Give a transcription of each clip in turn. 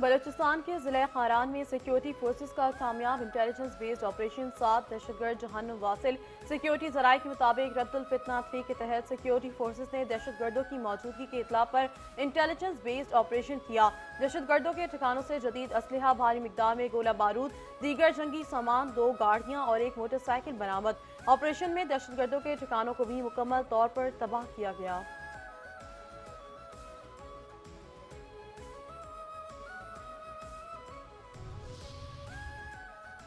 बलूचिस्तान के जिला खारान में सिक्योरिटी फोर्सेस का कामयाब इंटेलिजेंस बेस्ड ऑपरेशन 7 दहशतगर्द जहन्नुम वासिल। सिक्योरिटी जराये के मुताबिक रद्दुल फितना 3 के तहत सिक्योरिटी फोर्सेस ने दहशतगर्दों की मौजूदगी की इतला पर इंटेलिजेंस बेस्ड ऑपरेशन किया। दहशतगर्दों के ठिकानों से जदीद असलहा, भारी मिकदार में गोला बारूद, दीगर जंगी सामान, 2 गाड़ियां और 1 मोटरसाइकिल बरामद। ऑपरेशन में दहशतगर्दों के ठिकानों को भी मुकम्मल तौर पर तबाह किया गया।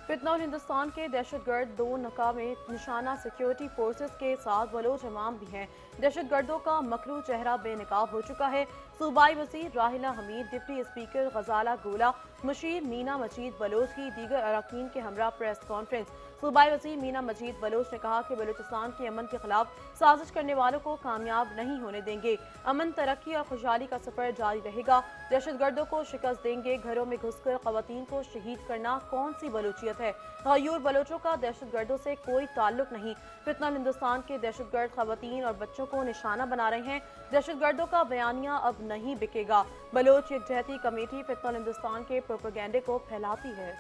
फितनौल हिंदुस्तान के दहशतगर्द 2 नका में निशाना सिक्योरिटी फोर्सेस के साथ बलोच अवाम भी हैं। दहशतगर्दों का मकरू चेहरा बेनकाब हो चुका है। सूबाई वज़ीर राहिला हमीद, डिप्टी स्पीकर गजाला गोला, मुशीर मीना मजीद बलोच की दीगर अरकान के हमरा प्रेस कॉन्फ्रेंस। सूबाई वज़ीर मीना मजीद बलोच ने कहा कि बलूचिस्तान के अमन के खिलाफ साजिश करने वालों को कामयाब नहीं होने देंगे। अमन, तरक्की और खुशहाली का सफर जारी रहेगा। दहशतगर्दों को शिकस्त देंगे। घरों में घुसकर खवातीन को शहीद करना कौन सी बलूचियत है? गयूर बलोचों का दहशतगर्दों से कोई ताल्लुक नहीं। फितनल हिंदुस्तान के दहशतगर्द खवातीन और बच्चों को निशाना बना रहे हैं। दहशतगर्दों का बयानिया अब नहीं बिकेगा। बलोच यकजहती कमेटी फितनल हिंदुस्तान के प्रोपेगेंडे को फैलाती है।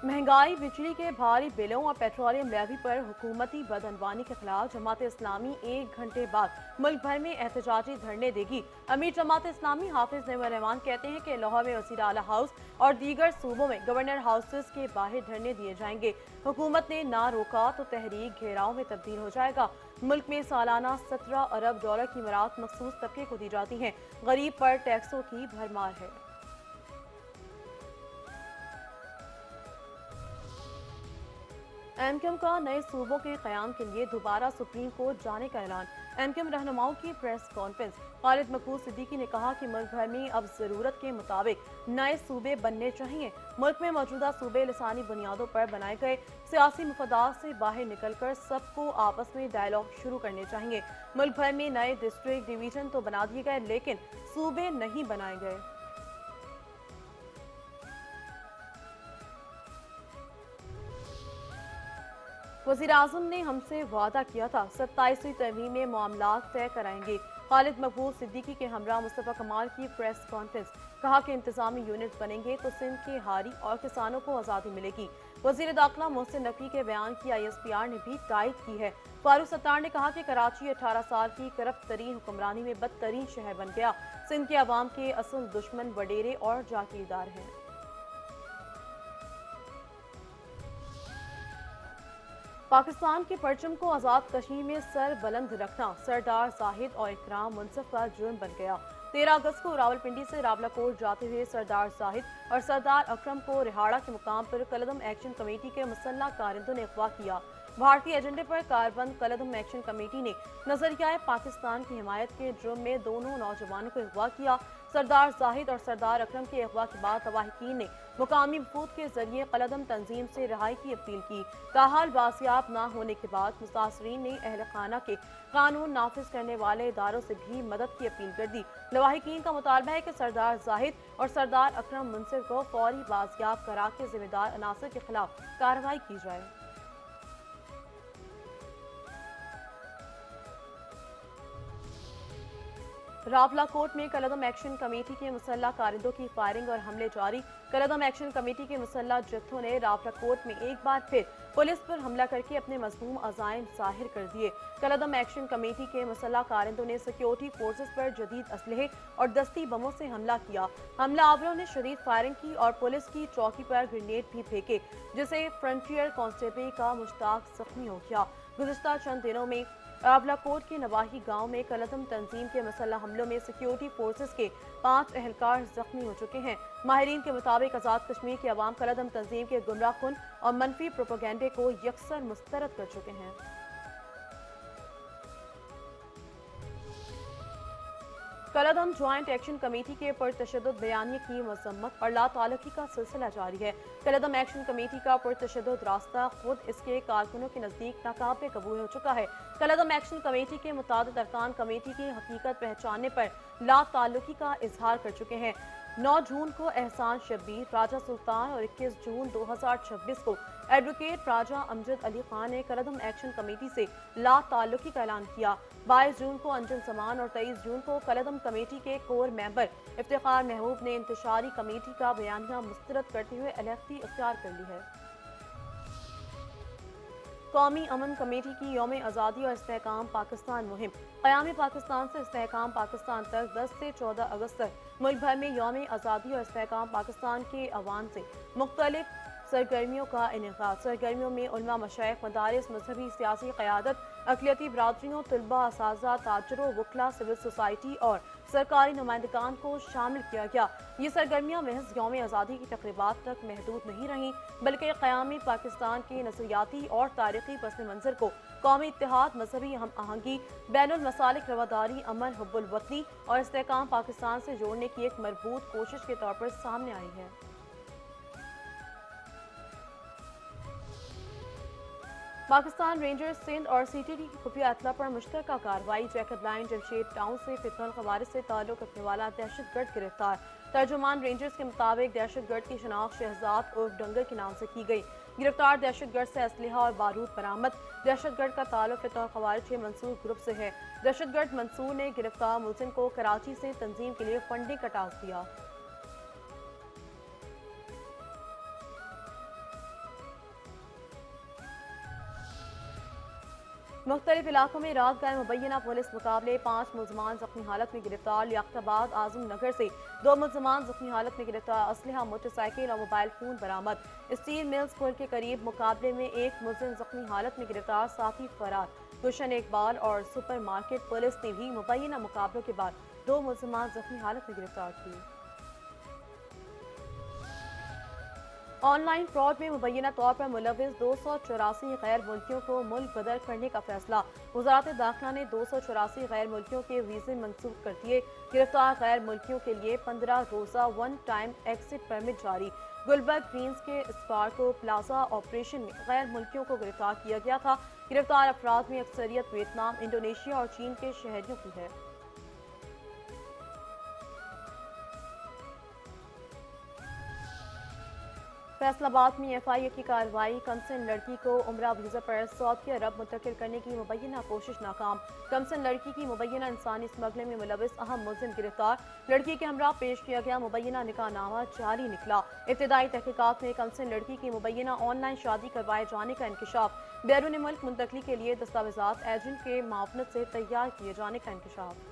महंगाई, बिजली के भारी बिलों और पेट्रोलियम लेवी पर हुकूमती बदअनवानी के खिलाफ जमात इस्लामी 1 घंटे बाद मुल्क भर में एहतजाजी धरने देगी। अमीर जमात इस्लामी हाफिज नईमुर रहमान कहते हैं कि लाहौर में वज़ीर आला हाउस और दीगर सूबों में गवर्नर हाउसेस के बाहर धरने दिए जाएंगे। हुकूमत ने ना रोका तो तहरीक घेराव में तब्दील हो जाएगा। मुल्क में सालाना 17 अरब डॉलर की मराद मखसूस तबके को दी जाती हैं। गरीब पर टैक्सों की भरमार है। एमक्यूएम का नए सूबों के क़याम के लिए दोबारा सुप्रीम कोर्ट जाने का ऐलान। एमक्यूएम रहनुमाओं की प्रेस कॉन्फ्रेंस। खालिद मकबूल सिद्दीकी ने कहा कि मुल्क भर में अब जरूरत के मुताबिक नए सूबे बनने चाहिए। मुल्क में मौजूदा सूबे लिसानी बुनियादों पर बनाए गए, सियासी मफादात से बाहर निकलकर सबको आपस में डायलॉग शुरू करने चाहिए। मुल्क भर में नए डिस्ट्रिक्ट डिवीजन तो बना दिए गए, लेकिन सूबे नहीं बनाए गए। वज़ीर आज़म ने हमसे वादा किया था 27वीं तरमीम में मामलात तय कराएंगे। खालिद मकबूल सिद्दीकी के हमरा मुस्तफ़ा कमाल की प्रेस कॉन्फ्रेंस। कहा कि इंतजामी यूनिट बनेंगे तो सिंध के हारी और किसानों को आज़ादी मिलेगी। वज़ीर दाखिला मोहसिन नकवी के बयान की ISPR ने भी तायद की है। फारूक सत्तार ने कहा कि कराची 18 साल की करप्ट तरीन हुक्मरानी में बदतरीन शहर बन गया। सिंध के अवाम के असल दुश्मन वडेरे और जागीरदार हैं। पाकिस्तान के परचम को आज़ाद कश्मीर में सर बुलंद रखना सरदार जाहिद और इकराम मुनसफ का जुर्म बन गया। 13 अगस्त को रावलपिंडी से रावलाकोट जाते हुए सरदार जाहिद और सरदार अकरम को रिहाड़ा के मुकाम पर कलदम एक्शन कमेटी के मुसल्लह कारिंदों ने अगवा किया। भारतीय एजेंडे पर कारबंद कलदम एक्शन कमेटी ने नजरिया पाकिस्तान की हिमायत के जुर्म में दोनों नौजवानों को अगवा किया। सरदार जाहिद और सरदार अकरम के अगवा के बाद तबाहीकीन ने मुकामी वफूद के जरिए कलदम तंजीम से रिहाई की अपील की। ताहाल बासियाब न होने के बाद मुतासरीन ने अहल खाना के कानून नाफिज करने वाले इदारों से भी मदद की अपील कर दी। लवाहिकीन का मुतालबा है कि सरदार जाहिद और सरदार अकरम मुनसिफ को फौरी बाजियाब करा के जिम्मेदार अनासर के खिलाफ कार्रवाई की जाए। रावलाकोट में कलदम एक्शन कमेटी के मुसल्लह कारिंदों की फायरिंग और हमले जारी। कलदम एक्शन कमेटी के मुसल्लह जत्थों ने रावलाकोट में एक बार फिर पुलिस पर हमला करके अपने मजमूम अज़ाइम जाहिर कर दिए। कलदम एक्शन कमेटी के मुसल्लह कारिंदों ने सिक्योरिटी फोर्सेस पर जदीद असलहे और दस्ती बमों से हमला किया। हमला आवरों ने शदीद फायरिंग की और पुलिस की चौकी पर ग्रेनेड भी फेंके, जिसे फ्रंटियर कांस्टेबल का मुश्ताक जख्मी हो गया। गुज़िश्ता चंद दिनों में रावलाकोट के नवाही गांव में कलदम तंजीम के मुसल्लह हमलों में सिक्योरिटी फोर्सेस के 5 एहलकार जख्मी हो चुके हैं। माहिरीन के मुताबिक आज़ाद कश्मीर के अवाम कलदम तंजीम के गुमराहकुन और मनफी प्रोपेगेंडे को यकसर मुस्तरद कर चुके हैं। कलदम ज्वाइंट एक्शन कमेटी के पुरतशद्दुद बयानिए की मजम्मत और लाताल्लुकी का सिलसिला जारी है। कलदम एक्शन कमेटी का पुरतशद्दुद रास्ता खुद इसके कारकुनों के नजदीक नाकाबिल कबूल हो चुका है। कलदम एक्शन कमेटी के मुताबिक अरकान कमेटी की हकीकत पहचानने पर लाताल्लुकी का इजहार कर चुके हैं। 9 जून को एहसान शब्बीर, राजा सुल्तान और 21 जून 2026 को एडवोकेट राजा अमजद अली खान ने कलदम एक्शन कमेटी से ला ताल्लुकी का ऐलान किया। 22 जून को अंजुम जमान और 23 जून को कलदम कमेटी के कोर मेंबर इफ्तिखार महबूब ने इंतशारी कमेटी का बयानिया मुस्तरद करते हुए अलहदगी इख्तियार कर ली है। कौमी अमन कमेटी की यौम आज़ादी और इस्तेहकाम पाकिस्तान मुहिम। क़याम पाकिस्तान से इस्तेहकाम पाकिस्तान तक 10 से 14 अगस्त तक मुल्क भर में यौम आज़ादी और इस्तेहकाम पाकिस्तान के अवान से मुख्तलिफ सरगर्मियों का इनेकाद। सरगर्मियों में उलमा, मशाइख, मदारिस, मजहबी सियासी क़यादत, अक़लियती बरादरियों, तलबा, असातिज़ा, ताजरों, वकला, सिविल सोसाइटी और सरकारी नुमाइंदगान को शामिल किया गया। ये सरगर्मियाँ महज यौम आज़ादी की तक़रीबात तक महदूद नहीं रहीं, बल्कि क़याम पाकिस्तान के नज़रियाती और तारीख़ी पस मंज़र को कौमी इत्तेहाद, मजहबी हम आहंगी, बैनुल मसालिक रवादारी, अमन, हुब्बुल वतनी और इस्तेहकाम पाकिस्तान से जोड़ने की एक मरबूत कोशिश के तौर पर सामने आई है। पाकिस्तान रेंजर्स सिंध और सीटीडी की खुफिया इत्तला पर मुश्तरका कार्रवाई। जैकब लाइन जमशेद टाउन से फितनुल ख़वारिज से ताल्लुक रखने वाला दहशतगर्द गिरफ्तार। तर्जुमान रेंजर्स के मुताबिक दहशतगर्द की शनाख्त शहजाद उर्फ डंगर के नाम से की गई। गिरफ्तार दहशतगर्द से असलहा और बारूद बरामद। दहशतगर्द का ताल्लुक फितनुल ख़वारिज के मंसूर ग्रुप से है। दहशतगर्द मंसूर ने गिरफ्तार मुलजिम को कराची से तंजीम के लिए फंडिंग का टास्क दिया। मुख्तलिफ इलाकों में रात गए मुबैना पुलिस मुकाबले, 5 मुलजमान जख्मी हालत में गिरफ्तार। लियाकताबाद आजम नगर से 2 मुलजमान जख्मी हालत में गिरफ्तार। असलहा, मोटरसाइकिल और मोबाइल फोन बरामद। स्टील मिल्स पुल के करीब मुकाबले में 1 मुलजिम जख्मी हालत में गिरफ्तार, साथी फरार। गुलशन इकबाल और सुपर मार्केट पुलिस ने भी मुबैना मुकाबलों के बाद 2 मुलजमान जख्मी हालत में गिरफ्तार किए। ऑनलाइन फ्रॉड में मुबैना तौर पर मुलविस 284 गैर मुल्कियों को मुल्क बदर करने का फैसला। वज़ारत दाखिला ने 284 गैर मुल्कियों के वीज़े मंसूख कर दिए। गिरफ्तार गैर मुल्कियों के लिए 15 रोज़ा वन टाइम एक्सिट परमिट जारी। गुलबर्ग ग्रीन्स के स्पार्को प्लाजा ऑपरेशन में गैर मुल्कियों को गिरफ्तार किया गया था। गिरफ्तार अफराद में अक्सरियत वियतनाम, इंडोनेशिया और चीन के शहरियों की है। फैसलाबाद में एफआईए की कार्रवाई। कमसिन लड़की को उम्रा वीजा पर सऊदी अरब मुंतकिल करने की मुबैना कोशिश नाकाम। कमसिन लड़की की मुबैना इंसानी स्मगलिंग में मुलविस अहम मुलजिम गिरफ्तार। लड़की के हमरा पेश किया गया मुबैना निकाहनामा जारी निकला। इब्तिदाई तहकीकात में कमसिन लड़की की मुबैना ऑनलाइन शादी करवाए जाने का इंकशाफ। बैरून मुल्क मुंतकली के लिए दस्तावेजात एजेंट के मावनत से तैयार किए जाने का इंकशाफ।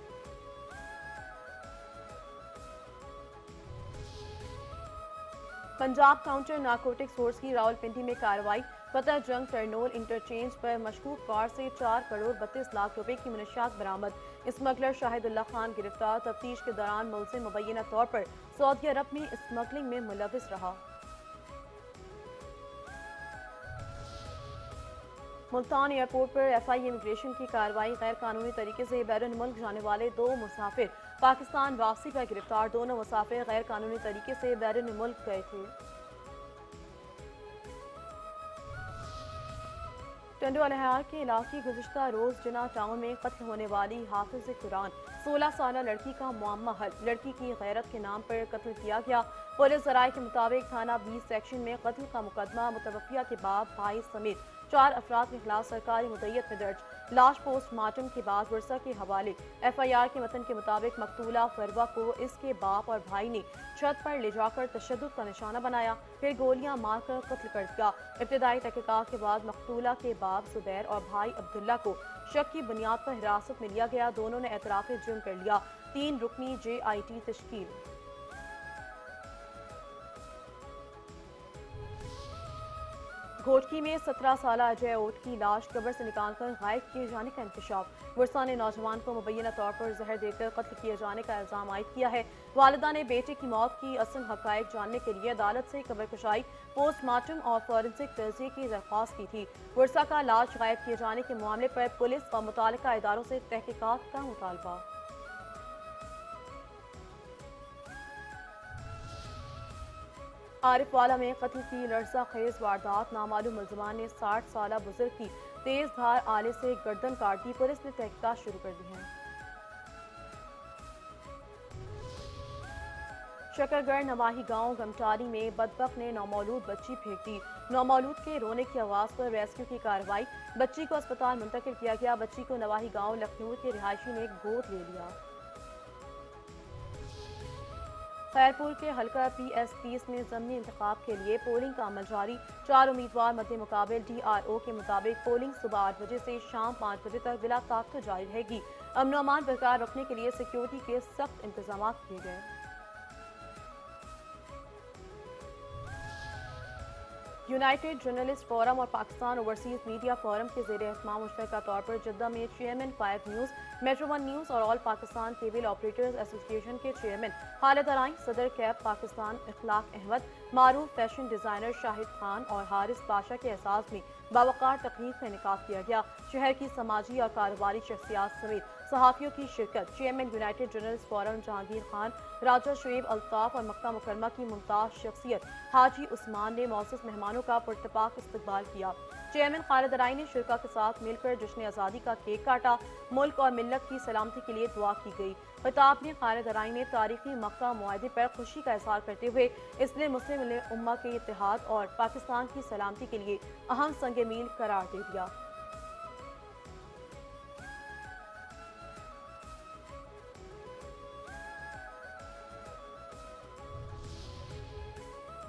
पंजाब काउंटर नारकोटिक्स फोर्स की रावलपिंडी में कार्रवाई। फतह जंग टर्नोल इंटरचेंज पर मशकूक कार से 4 करोड़ 32 लाख रुपए की मुनशियात बरामद। स्मगलर शाहिदुल्लाह खान गिरफ्तार। तफ्तीश के दौरान मुलजिम मुबैना तौर पर सऊदी अरब में स्मगलिंग में मुलविस रहा। मुल्तान एयरपोर्ट पर एफआई इमिग्रेशन की कार्रवाई। गैर कानूनी तरीके से बैरून मुल्क जाने वाले 2 मुसाफिर पाकिस्तान वापसी पर गिरफ्तार। दोनों मुसाफिर गैर कानूनी तरीके से बैरून मुल्क गए थे। टंडो अलहयार के इलाके गुज़िश्ता रोज जिना टाउन में कत्ल होने वाली हाफिज कुरान 16 साल लड़की का मुअम्मा हल। लड़की की गैरत के नाम पर कत्ल किया गया। पुलिस ज़राए के मुताबिक थाना 20 सेक्शन में कत्ल का मुकदमा मुतवफ़िया के बाप, भाई समेत 4 अफराद के खिलाफ सरकारी मुद्दईयत में दर्ज। लाश पोस्टमार्टम के बाद वर्षा के हवाले। एफआईआर के मतन के मुताबिक मकतूला फरवा को इसके बाप और भाई ने छत पर ले जाकर तशद्दुद का निशाना बनाया, फिर गोलियां मारकर कत्ल कर दिया। इब्तिदाई तहकीकात के बाद मकतूला के बाप जुबैर और भाई अब्दुल्ला को शक की बुनियाद पर हिरासत में लिया गया। दोनों ने एतराफ़ जुर्म कर लिया। 3 रुकनी JIT तश्कील। घोटकी में 17 साल अजय ओट की लाश कब्र से निकालकर गायब किए जाने का इंकशाफ। वर्षा ने नौजवान को मुबैना तौर पर जहर देकर कत्ल किए जाने का इल्जाम आयद किया है। वालिदा ने बेटे की मौत की असल हकायक जानने के लिए अदालत से कब्र कुशाई, पोस्टमार्टम और फॉरेंसिक तज्ज़िये की दरख्वास्त की थी। वर्षा का लाश गायब किए जाने के मामले पर पुलिस व मुतालिका इदारों से तहकीकात का मुतालबा। आरिफवाला में कत्ल की लर्जा खेज वारदात। नामालूम मुलजमान ने 60 साल बुजुर्ग की तेज धार आले से गर्दन काट दी। पुलिस ने तहकीकात शुरू कर दी है। शकरगढ़ नवाही गांव गमटारी में बदबक ने नौमौलूद बच्ची फेंक दी। नौमौलूद के रोने की आवाज पर रेस्क्यू की कार्रवाई। बच्ची को अस्पताल मुंतकिल किया गया। बच्ची को नवाही गांव लखनऊ के रिहायशी ने गोद ले लिया। खैरपुर के हल्का PS30 में ज़मीनी इंतखाब के लिए पोलिंग का अमल जारी। 4 उम्मीदवार मद्दे मुकाबिल। DRO के मुताबिक पोलिंग सुबह 8 बजे से शाम 5 बजे तक बिला ताक़त जारी रहेगी। अमन और अमान बरकरार रखने के लिए सिक्योरिटी के सख्त इंतजाम किए गए। यूनाइटेड जर्नलिस्ट फोरम और पाकिस्तान ओवरसीज मीडिया फोरम के ज़ेर एहतमाम मुश्तरका तौर पर जद्दा में चेयरमैन 5 न्यूज़, मेट्रो 1 न्यूज़ और all Pakistan cable operators association के चेयरमैन खालिद अराइन, सदर कैब पाकिस्तान इखलाक अहमद, मारूफ फैशन डिज़ाइनर शाहिद खान और हारिस पाशा के एहसास में बावकार तकरीब का इनेकाद किया गया। शहर की समाजी और कारोबारी शख्सियात समेत सहाफ़ियों की शिरकत। Chairman united journalist forum Jahangir Khan, Raja Shoaib Altaf और मक्का मुकरमा की मुमताज़ शख्सियत हाजी उस्मान ने मौसूस मेहमानों का पुरतपाक इस्तकबाल किया। चेयरमैन खालिद अराइन ने शिरका के साथ मिलकर जश्न आज़ादी का केक काटा। मुल्क और मिल्लत की सलामती के लिए दुआ की गई। खिताब में खालिद अराइन ने तारीखी मक्का मुआहदे पर खुशी का इज़हार करते हुए इसने मुस्लिम उम्मा के इत्तेहाद और पाकिस्तान की सलामती के लिए अहम संग मील करार दे दिया।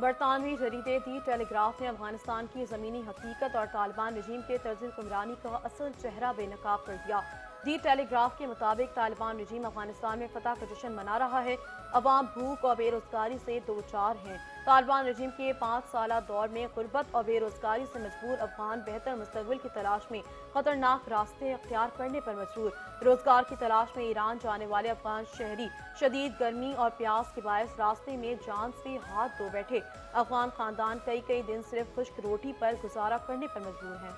बरतानवी जरीदे दी टेलीग्राफ ने अफगानिस्तान की ज़मीनी हकीकत और तालिबान रजीम के तर्ज हुक्मरानी का असल चेहरा बेनकाब कर दिया। दी टेलीग्राफ के मुताबिक तालिबान रजीम अफगानिस्तान में फतह का जश्न मना रहा है। अवाम भूख और बेरोजगारी से दो चार हैं। तालिबान रजीम के 5 साला दौर में गुर्बत और बेरोजगारी से मजबूर अफगान बेहतर मुस्तकबिल की तलाश में खतरनाक रास्ते अख्तियार करने पर मजबूर। रोजगार की तलाश में ईरान जाने वाले अफगान शहरी शदीद गर्मी और प्यास के बायस रास्ते में जान से हाथ धो बैठे। अफगान खानदान कई कई दिन सिर्फ खुश्क रोटी पर गुजारा करने पर मजबूर हैं।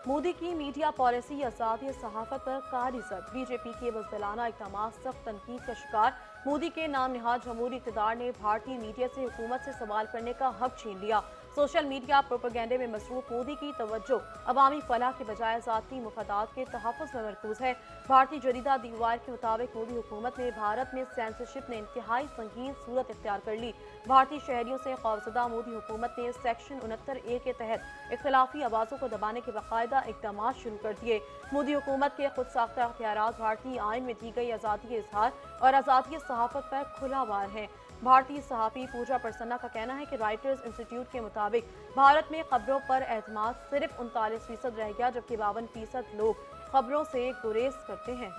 मोदी की मीडिया पॉलिसी आज़ादी सहाफत पर कारी जद। बीजेपी के बुज़दिलाना इक़दाम सख्त तनकीद का शिकार। मोदी के नाम निहाद जमहूरी इक़्तिदार ने भारतीय मीडिया से हुकूमत से सवाल करने का हक छीन लिया। सोशल मीडिया प्रोपेगेंडे में मसरूफ मोदी की तवज्जो अवामी फलाह के बजाय ज़ाती मुफादात के तहफ़्फ़ुज़ में मरकूज़ है। भारतीय जरीदा दी वायर के मुताबिक मोदी हुकूमत ने भारत में सेंसरशिप ने इंतहाई संगीन सूरत इख्तियार कर ली। भारतीय शहरियों से खौफज़दा मोदी हुकूमत ने सेक्शन 69A के तहत इख्तिलाफी आवाज़ों को दबाने के बाकायदा इक़दाम शुरू कर दिए। मोदी हुकूमत के खुद साख्ता अख्तियारात भारतीय आइन में दी गई आज़ादी इज़हार और आज़ादी सहाफ़त पर खुला वार हैं। भारतीय सहाफ़ी पूजा प्रसन्ना का कहना है कि राइटर्स इंस्टीट्यूट के मुताबिक भारत में खबरों पर एतमाद सिर्फ 39% रह गया, जबकि 52% लोग खबरों से गुरेज करते हैं।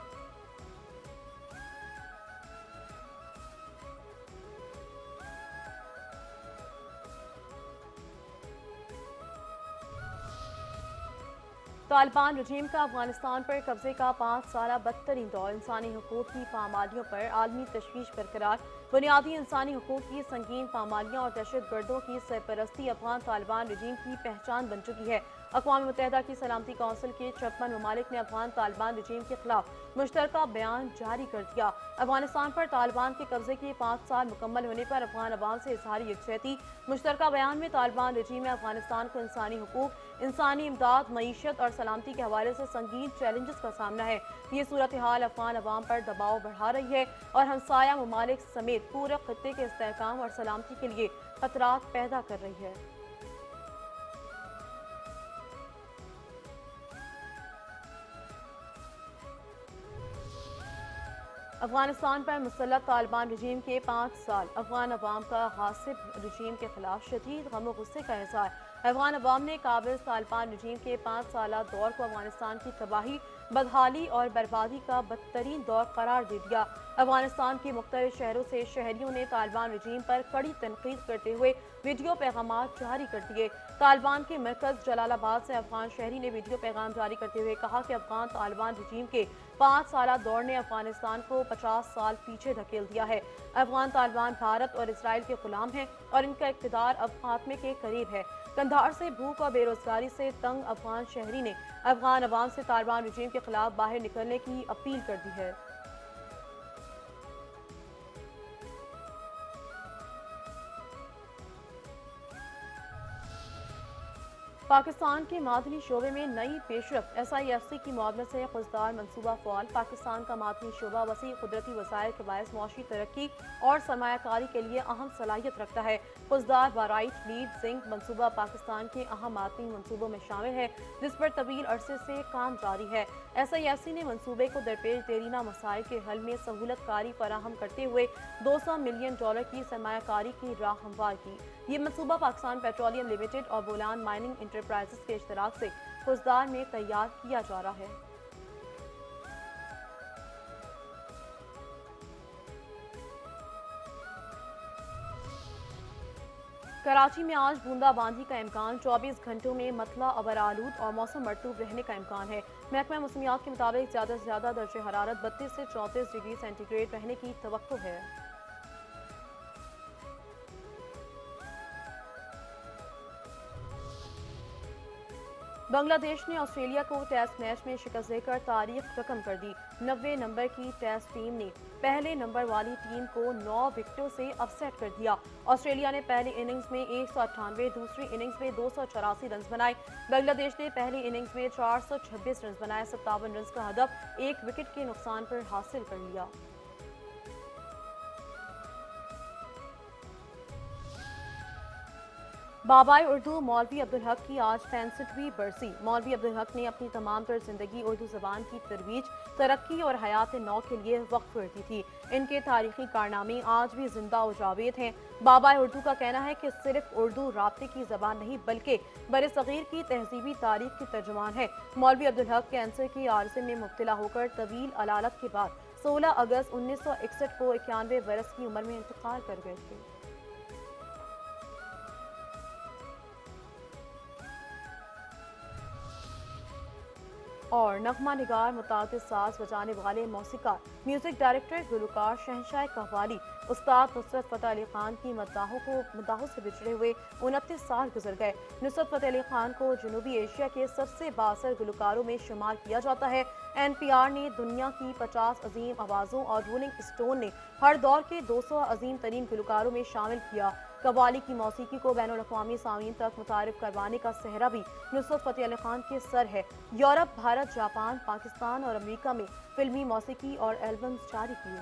तालिबान रजीम का अफगानिस्तान पर कब्जे का 5 साला बदतरीन दौर। इंसानी हुकूक की पामालियों पर आलमी तशवीश बरकरार। बुनियादी इंसानी हुकूक की संगीन पामालियाँ और दहशत गर्दों की सरपरस्ती अफगान तालिबान रजीम की पहचान बन चुकी है। अक़वाम मुत्तहिदा की सलामती कौंसिल के 56 ममालिक ने अफगान तालिबान रजीम के खिलाफ मुश्तरका बयान जारी कर दिया। अफगानिस्तान पर तालिबान के कब्जे के 5 साल मुकम्मल होने पर अफगान अवाम से इज़हार यकजहती। मुश्तरका बयान में तालिबान रजीम में अफगानिस्तान को इंसानी हुकूक, इंसानी इमदाद, मईशत और सलामती के हवाले से संगीन चैलेंजेस का सामना है। ये सूरत हाल अफगान अवाम पर दबाव बढ़ा रही है और हमसाया ममालिक समेत पूरे खत्ते के इस्तेहकाम और सलामती के लिए खतरात पैदा कर रही है। अफगानिस्तान पर मुसल्लत तालिबान रजीम के 5 साल। अफगान अवाम का गासिब रजीम के खिलाफ शदीद गम और गुस्से का इज़हार। अफगान अवाम ने काबिज तालिबान रजीम के 5 साला दौर को अफगानिस्तान की तबाही, बदहाली और बर्बादी का बदतरीन दौर करार दे दिया। अफगानिस्तान के मुख्तलिफ शहरों से शहरियों ने तालिबान रजीम पर कड़ी तनकीद करते हुए वीडियो पैगामात जारी कर दिए। तालिबान के मरकज़ जलालाबाद से अफगान शहरी ने वीडियो पैगाम जारी करते हुए कहा कि अफगान तालिबान रजीम के 5 साला दौर ने अफगानिस्तान को 50 साल पीछे धकेल दिया है। अफगान तालिबान भारत और इसराइल के गुलाम हैं और इनका इक़्तिदार अब खात्मे के करीब है। कंधार से भूख और बेरोजगारी से तंग अफगान शहरी ने अफगान अवाम से तालिबान रजीम के खिलाफ बाहर निकलने की अपील कर दी है। पाकिस्तान के मादनी शोबे में नई पेशरफ SIFC की मदद से खुशदार मनसूबा फ़ाल। पाकिस्तान का मादनी शोबा वसी कुदरती वसाइल के बायस मौशी तरक्की और सरमायाकारी के लिए अहम सलाहियत रखता है। खुशदार बाराइट लीड जिंक मनसूबा पाकिस्तान के अहम मादनी मनसूबों में शामिल है, जिस पर तवील अरसे से काम जारी है। SIFC ने मनसूबे को दरपेश देरीना मसाइल के हल में सहूलत कारी फराहम करते हुए $200 मिलियन की सरमायाकारी की राह हमवार की। ये मनसूबा पाकिस्तान पेट्रोलियम लिमिटेड और बोलान माइनिंग इंटरप्राइजेस के इश्तराक से खुशदार में तैयार किया जा रहा है। कराची में आज बूंदाबांदी का इम्कान, 24 घंटों में मतला अबर आलूद और मौसम मरतूब रहने का इम्कान है। महकमा मौसमियात के मुताबिक ज़्यादा से ज़्यादा दर्जे हरारत 32 से 34 डिग्री सेंटीग्रेड रहने की तवक्को है। बांग्लादेश ने ऑस्ट्रेलिया को टेस्ट मैच में शिकस्त देकर तारीख रकम कर दी। 90 नंबर की टेस्ट टीम ने पहले नंबर वाली टीम को 9 विकेटों से अपसेट कर दिया। ऑस्ट्रेलिया ने पहली इनिंग्स में 198, दूसरी इनिंग्स में 284 रन बनाए। बांग्लादेश ने पहली इनिंग्स में 426 रन बनाए। 57 रन का हदफ 1 विकेट के नुकसान पर हासिल कर लिया। बाबाए उर्दू मौलवी अब्दुल हक की आज 65वीं बरसी। मौलवी अब्दुल हक ने अपनी तमाम तर जिंदगी उर्दू ज़बान की तरवीज, तरक्की और हयात नौ के लिए वक्फ कर दी थी। इनके तारीखी कारनामे आज भी जिंदा और जावेद हैं। बाबाए उर्दू का कहना है कि सिर्फ उर्दू राब्ते की ज़बान नहीं बल्कि बरसग़ीर की तहजीबी तारीख की तर्जुमान है। मौलवी अब्दुल हक कैंसर की आर्ज़े में मुब्तला होकर तवील अलालत के बाद 16 अगस्त 1961 को 91 बरस की उम्र में इंतकाल कर गए थे। और नगमा निगार, मुतादिद साज बजाने वाले मौसीकार, म्यूजिक डायरेक्टर, गुलकार, शहंशाह कव्वाली उस्ताद नुसरत फ़तेह अली खान की मद्दाहों से बिछड़े हुए 29 साल गुजर गए। नुसरत फ़तेह अली खान को जनूबी एशिया के सबसे बाअसर गुलकारों में शुमार किया जाता है। NPR ने दुनिया की 50 अजीम आवाज़ों और रोलिंग स्टोन ने हर दौर के 200 अजीम तरीन गुलकारों में शामिल किया। कव्वाली की मौसीकी को बैनुल अक़वामी सामीन तक मुतारिफ करवाने का सेहरा भी नुसरत फ़तेह अली खान के सर है। यूरोप, भारत, जापान, पाकिस्तान और अमेरिका में फिल्मी मौसीकी और एल्बम्स जारी किए।